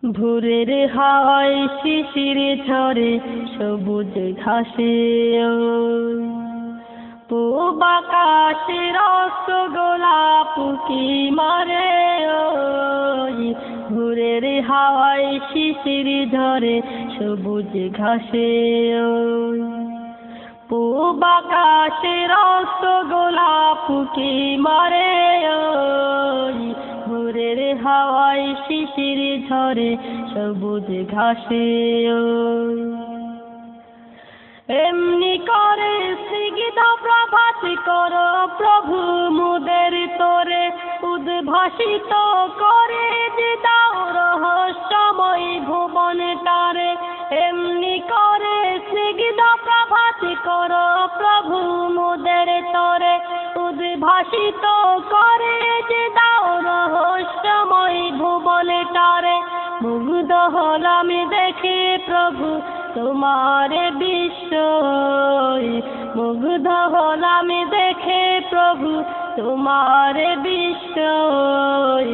ভোরের হাওয়ায় শিশির ঝরে সবুজ ঘাসে পূব আকাশে রসগোলাপ কি মারে ভোরের হাওয়ায় শিশির ঝরে সবুজ ঘাসে পূব আকাশে রসগোলাপ কি মারে ভোরের হাওয়ায় শিশির ঝরে সবুজ ঘাসে এমনি করে স্নিগ্ধ প্রভাত করো প্রভু মুদের তোরে উদ্ভাসিত করে যে দাও রহস্যময় ভুবনটারে এমনি করে স্নিগ্ধ প্রভাত করো প্রভু মুদের তোরে উদ্ভাসিত করে যে দাও রহস্যময় ভুবনটারে মুগ্ধ হলাম দেখে প্রভু তোমার বিস্ময় মুগ্ধ হলাম দেখে প্রভু তোমার বিস্ময়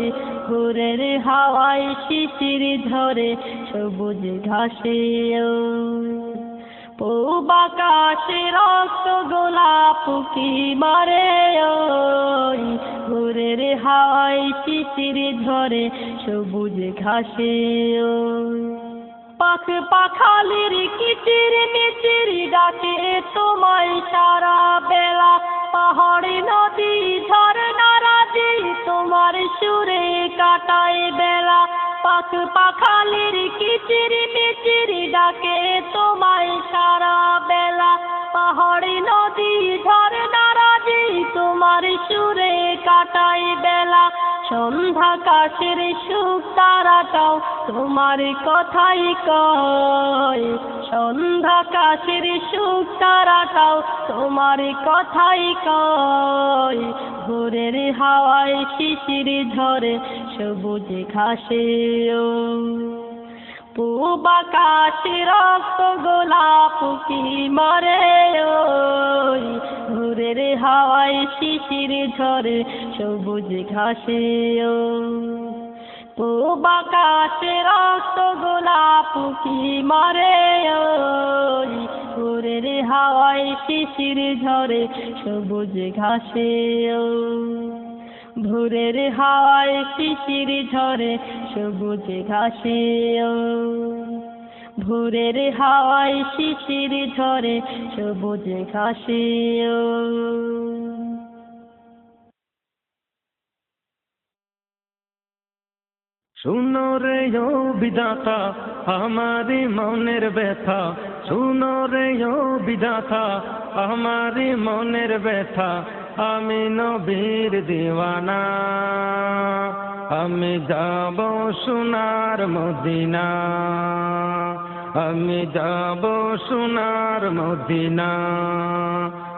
ভোরের হাওয়ায় শিশির ঝরে সবুজ ঘাসে পূব আকাশে রসগোলাপ কি মারে ভোরের হাওয়ায় শিশির ঝরে সবুজ ঘাসে পাখ পাখালির কিচির মিচির ডাকে তোমায় সারা বেলা পাহাড়ি নদী ঝরনা রাজি তোমার সুরে কাটায় বেলা পাখ পাখালির কিচির মিচির ডাকে তোমায় সারা বেলা পাহাড়ি নদী ঝরনা রাজি তোমার সুরে কাটায় বেলা সন্ধ্যা কাশের সুখ তারাটাও তোমার কথাই কয় সন্ধ্যা কাশের সুখ তারাটাও তোমার কথাই কয় ভোরের হাওয়ায় শিশির ঝরে সবুজ ঘাসে পূব আকাশে রসগোলাপ কি মারে ভোরের হাওয়ায় শিশির ঝরে সবুজ ঘাসে পূব আকাশে রসগোলাপ কি মারে ভোরের হাওয়ায় শিশির ঝরে সবুজ ঘাসে ভোরের হাওয়ায় শিশির ঝরে সবুজ ঘাসে ভোরের হাওয়ায় শিশির ঝরে সবুজ ঘাসে শুনো রে ও বিধাতা আমারি মনের ব্যথা শুনো রে ও বিধাতা আমারি মনের ব্যথা আমি নবীর দিওয়ানা আমি যাব সোনার মদিনা আমি যাব সোনার মদিনা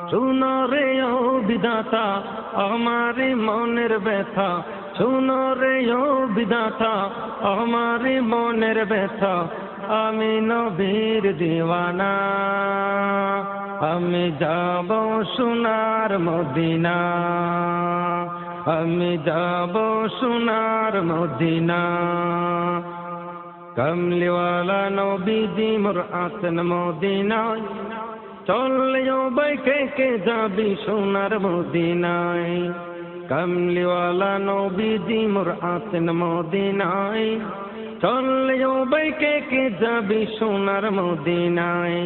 শুনো রে ও বিধাতা আমারি মনের ব্যথা শুনো রে ও বিধাতা আমারি মনের ব্যথা আমি নবীর দিওয়ানা আমি যাব সোনার মদিনা আমি যাব সোনার মদিনা কমলিওয়ালা নবীজি মোর আছেন মদিনায় চললেও বাইকে কে যাবি সোনার মদিনায় কমলিওয়ালা নবীজি মোর আছেন মদিনায় চললেও বাইকে কে যাবি সোনার মদিনায়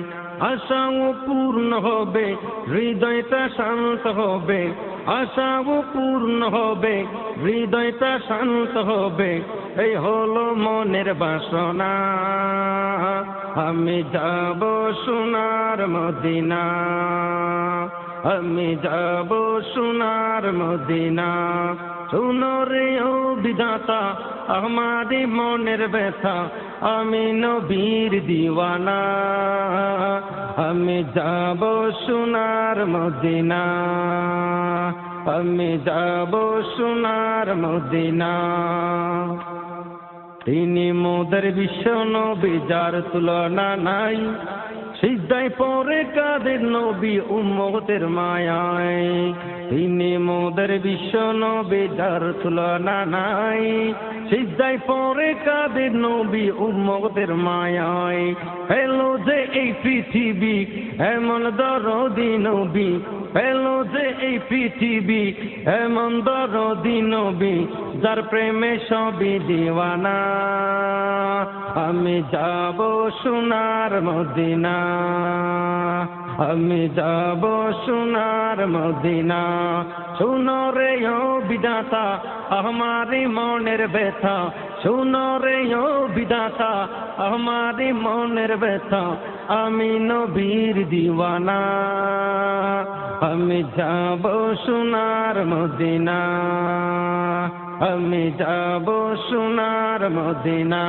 আশাও পূর্ণ হবে হৃদয়টা শান্ত হবে আশাও পূর্ণ হবে হৃদয়টা শান্ত হবে এই হলো মনের বাসনা আমি যাব সোনার মদিনা আমি যাব সোনার মদিনা শুনো রে ও বিধাতা আমারি মনের ব্যথা আমি নবীর দিওয়ানা আমি যাব সোনার মদিনা আমি যাব সোনার মদিনা তিনি মোদের বিশ্ব নবী যার তুলনা নাই সিজদায় পড়ে কাদের নবী উম্মতের মায়ায় তিনি মোদের বিশ্ব নবী যার তুলনা নাই সিজদায় পড়ে কাদের নবী উম্মতের মায়ায় পেলো যে এই পৃথিবী এমন দরদি নবী পেলো যে এই পৃথিবী এমন দরদি নবী যার প্রেমে সবই দিওয়ানা আমি যাব সোনার মদিনা আমি যাব সোনার মদিনা শুনো রে ও বিধাতা আমারি মনের ব্যথা শুনো রে ও বিধাতা আমারি মনের ব্যথা আমি নবীর দিওয়ানা আমি যাব সোনার মদিনা আমি যাব সোনার মদিনা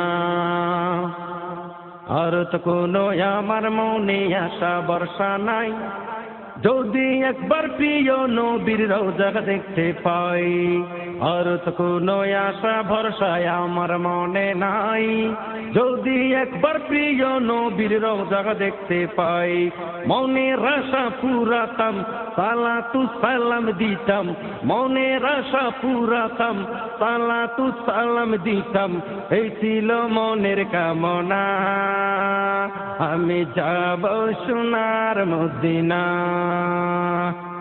আর তো কোনো আমার মনে আশা ভরসা নাই যদি একবার প্রিয় নবীর রওজা দেখতে পাই আর তো কোনো আশা ভরসা আমার মনে নাই যদি একবার প্রিয় নবীর রওজা দেখতে পাই মনের আশা পুরাতাম সালাতু সালাম দিতাম মনের আশা পুরাতাম সালাতু সালাম দিতাম এই ছিল মনের কামনা আমি যাব সোনার মদিনা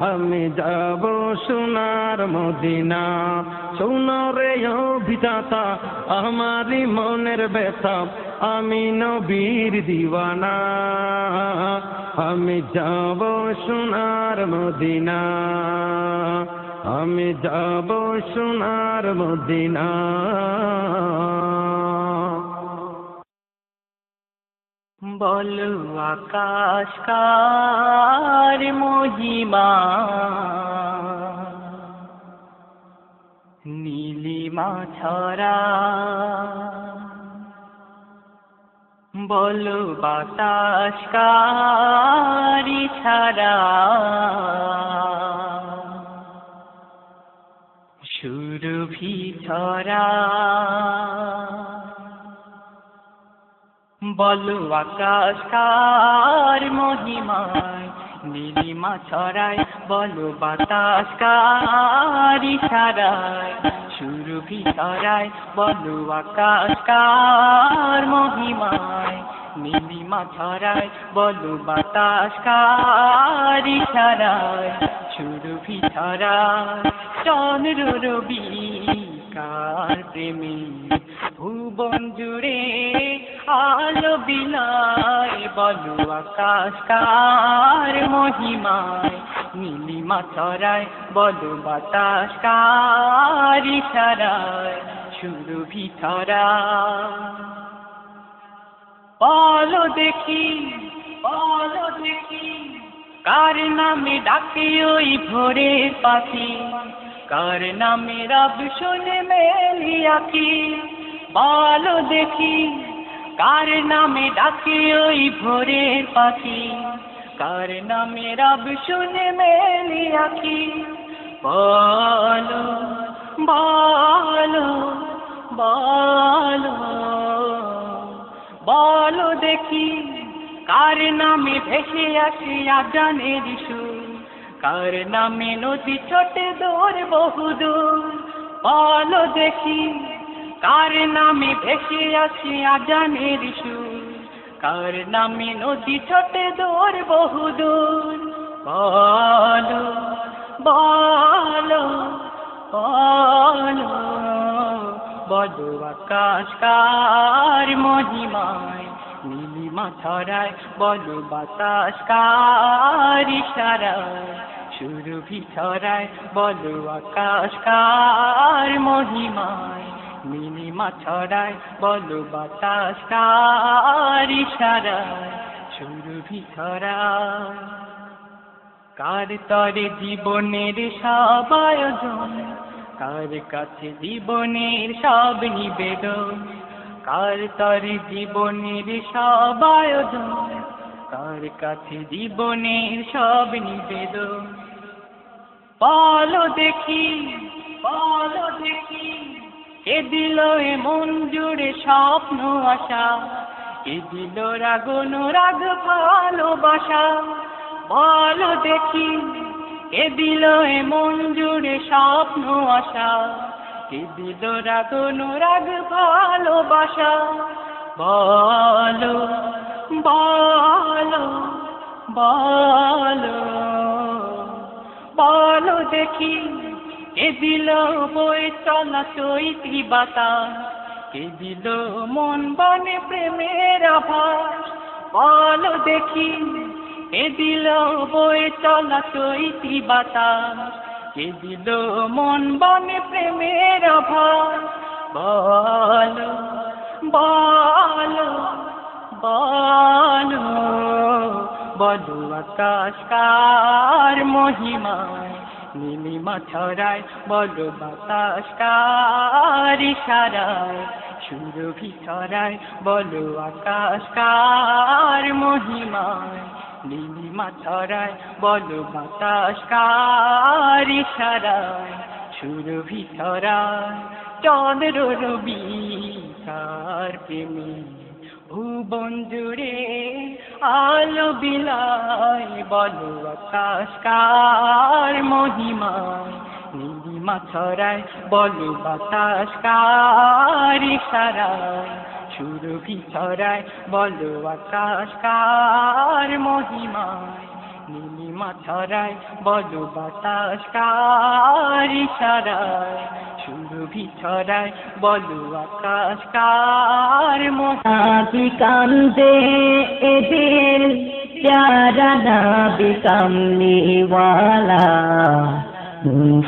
আমি যাব সোনার মদিনা শুনো রে ও বিধাতা আমারি মনের ব্যথা আমি নবীর দিওয়ানা আমি যাব সোনার মদিনা আমি যাব সোনার মদিনা বলো আকাশ কার মহিমা নীলিমা ছড়া বলো বাতাস কার ছাড়া সুরভি ছড়া বলো আকাশ কার মহিমায় নীলিমা ছড়ায় বলো বাতাস কার ইশারায় সুরভি ছড়ায় বলো আকাশ কার মহিমায় নীলিমা ছড়ায় বলো বাতাস কার ইশারায় সুরভি ছড়ায় চন্দ্র রবি কার প্রেমী ভুবন জুড়ে আলো বিলায় বলো আকাশ কার মহিমায় নীলিমা ছড়ায় বলো বাতাস কার ইশারায় সুরভি ছড়ায় বলো দেখি কার নামে ডাকে ওই ভোরের পাখি কার নামে রব শুনে মেলি আঁখি বলো দেখি কার নামে ডাকে ওই ভোরের পাখি কার নামে রব শুনে মেলি আঁখি বলো বলো বলো বলো দেখি কার নামে ভেসে আসে আজানের সুর কার নামে নদী ছোটে দূর বহুদূর বলো দেখি কার নামে ভেসে আসে আজানের সুর কার নামে নদী ছোটে দূর বহুদূর বলো বলো বলো বলো আকাশ কার মহিমায় নীলিমা ছড়ায় বলো বাতাস কার ইশারায় সুরভি ছড়ায় বলো আকাশ কার মহিমায় নীলিমা ছড়ায় বলো বাতাস কার ইশারায় সুরভি ছড়ায় কার তরে জীবনের সব আয়োজন কার কাছে জীবনের সব নিবেদন কার তরে জীবনের সব আয়োজন কার কাছে জীবনের সব নিবেদন বলো দেখি কে দিল এ মন জুড়ে স্বপ্ন আশা কে দিল রাগ অনুরাগ ভালোবাসা বলো দেখি কে দিল এ মন জুড়ে স্বপ্ন আশা, কে দিল রাগ অনুরাগ ভালোবাসা। বলো বলো বলো বলো দেখি, কে দিল বই চলা চৈতি বাতাস, কে দিল মন বনে প্রেমের আভাস। বলো দেখি, কে দিল বই চলা চৈতি বাতাস, কে দিল মন বনে প্রেমের আভাস। বলো বলো বলো বলো আকাশ কার মহিমায় নীলিমা ছড়ায়, বলো বাতাস কার ইশারায় সুরভি ছড়ায়। বলো আকাশ কার মহিমায় নীলিমা ছড়ায়, বলো বাতাস কার ইশারায় সুরভি ছড়ায়। চন্দ্র রবি কার প্রেমে ভুবন জুড়ে আলো বিলায়, বলো আকাশ কার মহিমায় নীলিমা ছড়ায়, বলো বাতাস কার ইশারায় সুরভি ছড়ায়। বলো আকাশ কার মহিমায় নীলিমা ছড়ায়, বলো বাতাস কার ইশারায় সুরভি ছড়ায়। বলো আকাশ কার নবী কান্দে এদের প্যারা নবী কামলিওয়ালা,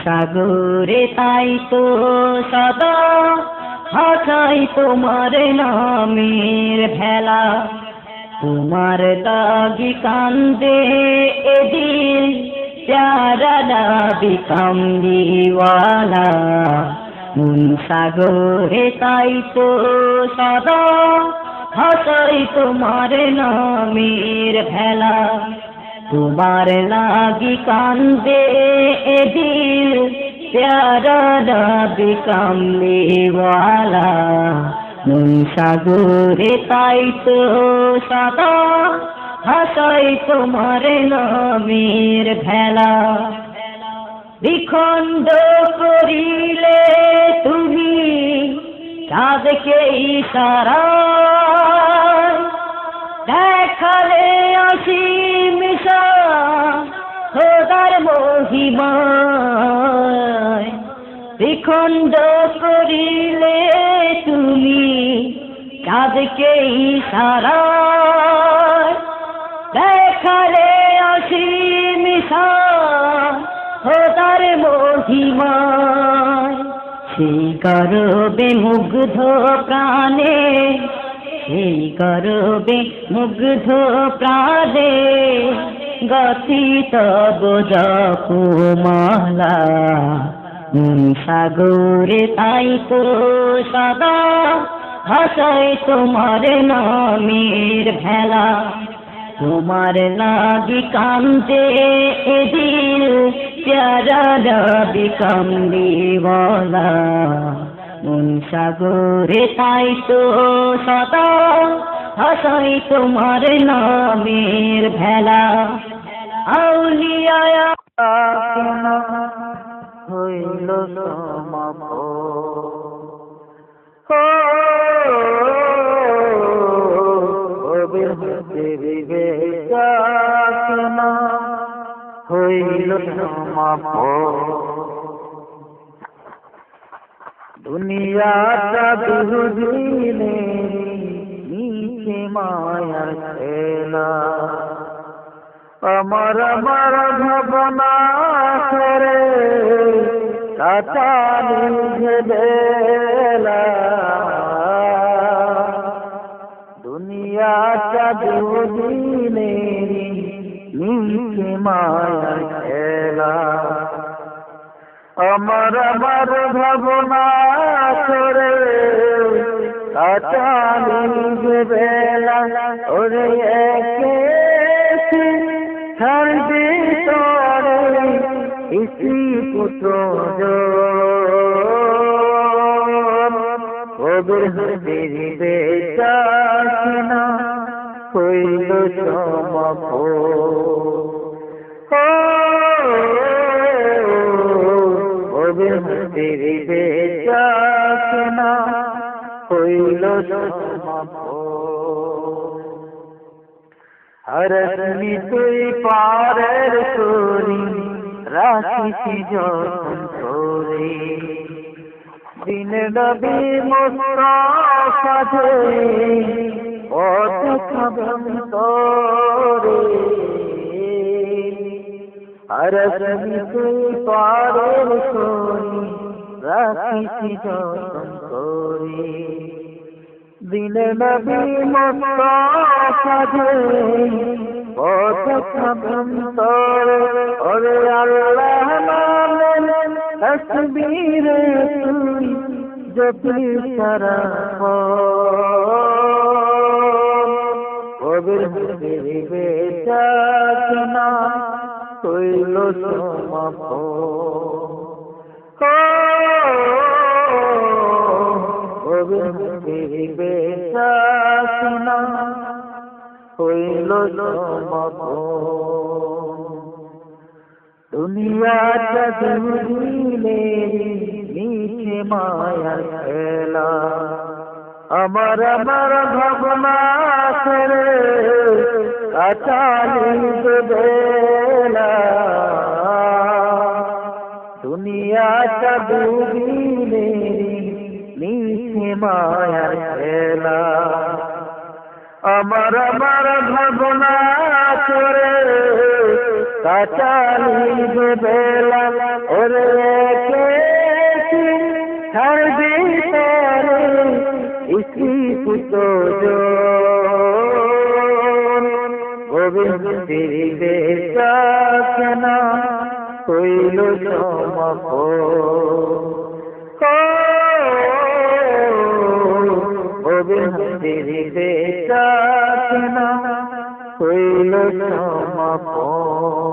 সাগরে তাই তো সদা হাসাই তোমার নামের ভেলা। তোমার লাগি কান্দে এদিন প্যারা নবী কামলিওয়ালা, সাগরে তাই তো সদা হাসাই তোমার নামের ভেলা। তোমার লাগি কান্দে এদিন প্যারা নবী কামলিওয়ালা, সাগরে তাই তো সদা হাসাই তোমার নামের ভেলা। দ্বিখণ্ড করিলে তুমি চাঁদকে ইশারায়, দেখালে অসীম খোদার মহিমায়। দ্বিখণ্ড করিলে তুমি চাঁদকে ইশারায়, দেখালে অসীম খোদার মহিমায়। সেই গর্বে মুগ্ধ প্রাণে, সেই গর্বে মুগ্ধ প্রাণে গতি তব জপমালা। সাগরে তাই তো সদা হাসাই তোমার নামের ভেলা। তোমার লাগি কান্দে এদিন প্যারা নবী কামলিওয়ালা, সাগরে তাই তো সদা হাসাই তোমার নামের ভেলা। আউলিয়া হইল হইল দুনিয়াটা দুদিনে নিচে মায়ার খেলা। আমার আমার ভাবনা করে কাটালি বেলা। দুনিয়াটা দুদিনে নিচে মায়ার খেলা। আমার আমার ভাবনা করে কাটালি বেলা। ওরে একে ছাড়বে তোরে ইসি পুত্র ওদের হাতে বেচানা হইল সমাপ। গোবিন্দের বেচাকেনা হইল হরসনি তুই পারের করি রাখিছি যখন তোরে দিন নবী মুস্তাফা যে পথ খাবম তোরে হরসনি তুই পারের করি রাখিছি যখন তোরে দিন নবী মুস্তাফা যে পথ খাবম তোরে ওরে আল্লাহ নামে তসবীর তুই জপি সারা গোবিন্দের বেচাকেনা হইল গোবিন্দের বেচাকেনা হইল দুনিয়াটা দুদিলে নিচে মায়ার খেলা আমার ভাবনা করে কাটালি বেলা দুনিয়াটা দুদিলে নিচে মায়ার খেলা আমার ভাবনা করে কাটালি বেলা ওরে ছাড়বে তারে ইসি পুতো গোবিন্দের বেচাকেনা হইল গোবিন্দের বেচাকেনা হইল সমাপন